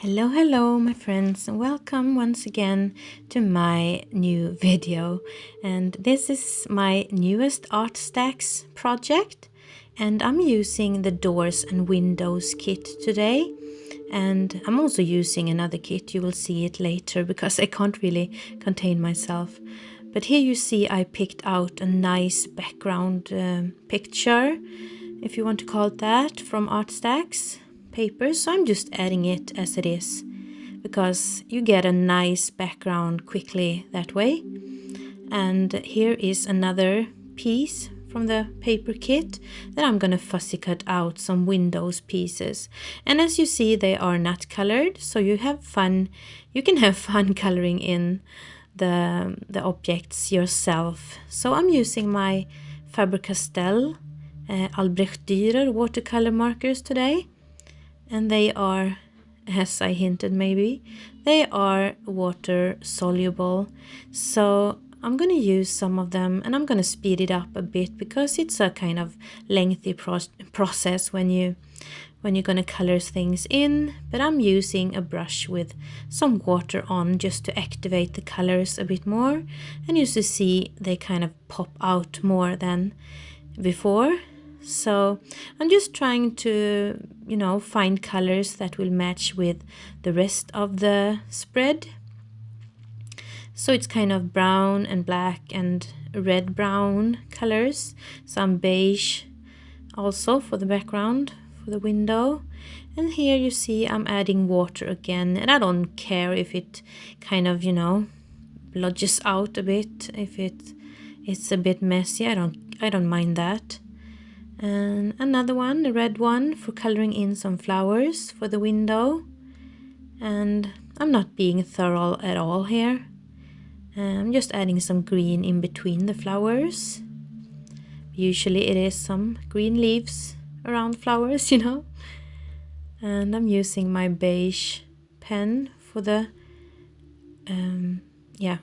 Hello, my friends, and welcome once again to my new video. And this is my newest Artstacks project, and I'm using the doors and windows kit today. And I'm also using another kit, you will see it later because I can't really contain myself. But here you see I picked out a nice background picture, if you want to call it that, from Artstacks paper. So I'm just adding it as it is because you get a nice background quickly that way. And here is another piece from the paper kit that I'm gonna fussy cut out some windows pieces. And as you see, they are not colored, so you can have fun coloring in the objects yourself. So I'm using my Faber-Castell Albrecht Dürer watercolor markers today, and they are, as I hinted maybe, they are water soluble. So I'm going to use some of them, and I'm going to speed it up a bit because it's a kind of lengthy process when you're going to color things in. But I'm using a brush with some water on just to activate the colors a bit more, and you see they kind of pop out more than before. So I'm just trying to, find colors that will match with the rest of the spread. So it's kind of brown and black and red brown colors, some beige also for the background for the window. And here you see I'm adding water again, and I don't care if it kind of, bludges out a bit, if it's a bit messy. I don't mind that. And another one, the red one, for coloring in some flowers for the window. And I'm not being thorough at all here. I'm just adding some green in between the flowers. Usually it is some green leaves around flowers, And I'm using my beige pen for the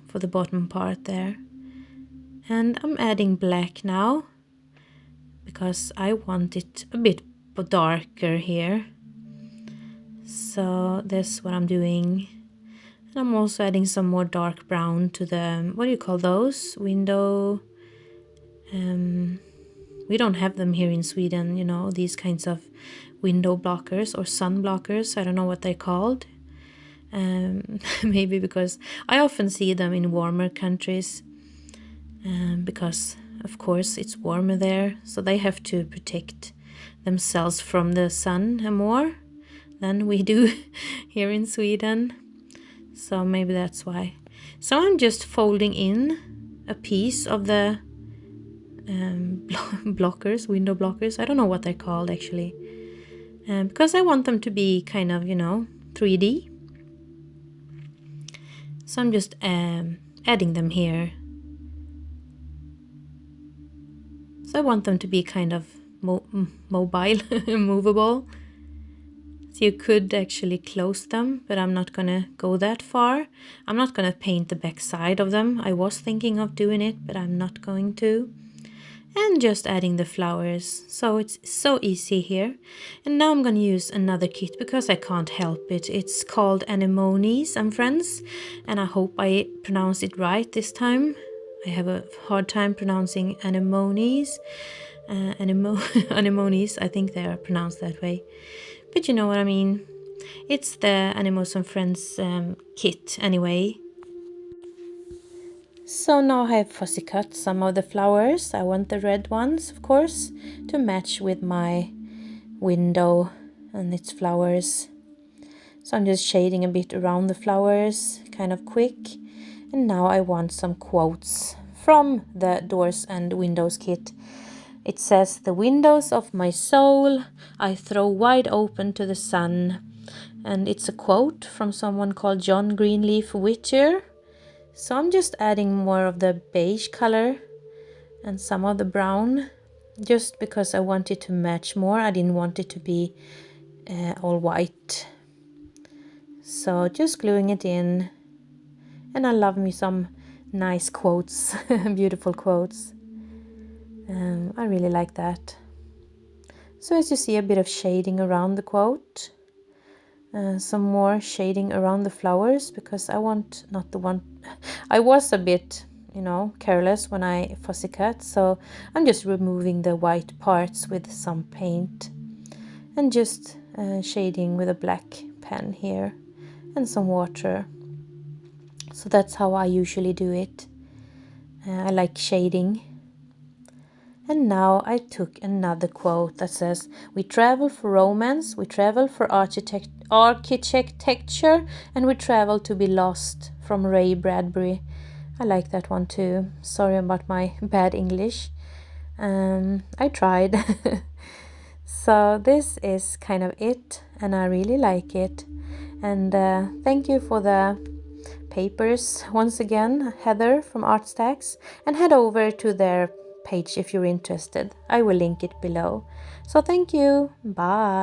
for the bottom part there. And I'm adding black now because I want it a bit darker here. So that's what I'm doing. And I'm also adding some more dark brown to the, what do you call those? Window. We don't have them here in Sweden, these kinds of window blockers or sun blockers. I don't know what they're called. Maybe because I often see them in warmer countries. Because of course it's warmer there, so they have to protect themselves from the sun more than we do here in Sweden. So maybe that's why. So I'm just folding in a piece of the blockers, window blockers. I don't know what they're called actually. Because I want them to be kind of, 3D. So I'm just adding them here. So I want them to be kind of mobile, movable. So you could actually close them, but I'm not gonna go that far. I'm not gonna paint the back side of them. I was thinking of doing it, but I'm not going to. And just adding the flowers. So it's so easy here. And now I'm gonna use another kit because I can't help it. It's called Anemones and Friends, and I hope I pronounce it right this time. I have a hard time pronouncing anemones. Anemones, I think they are pronounced that way. But you know what I mean. It's the Animals and Friends kit anyway. So now I have fussy cut some of the flowers. I want the red ones, of course, to match with my window and its flowers. So I'm just shading a bit around the flowers, kind of quick. And now I want some quotes from the Doors and Windows kit. It says, "The windows of my soul I throw wide open to the sun." And it's a quote from someone called John Greenleaf Whittier. So I'm just adding more of the beige color and some of the brown, just because I want it to match more. I didn't want it to be all white. So just gluing it in. And I love me some nice quotes, beautiful quotes. I really like that. So as you see, a bit of shading around the quote. some more shading around the flowers, because I want not the one I was a bit, you know, careless when I fussy cut, so I'm just removing the white parts with some paint and just shading with a black pen here and some water. So that's how I usually do it. I like shading. And now I took another quote that says, "We travel for romance, we travel for architecture, and we travel to be lost," from Ray Bradbury. I like that one too. Sorry about my bad English. I tried. So this is kind of it, and I really like it. And thank you for the papers once again, Heather from Artstacks, and head over to their page if you're interested. I will link it below. So thank you. Bye.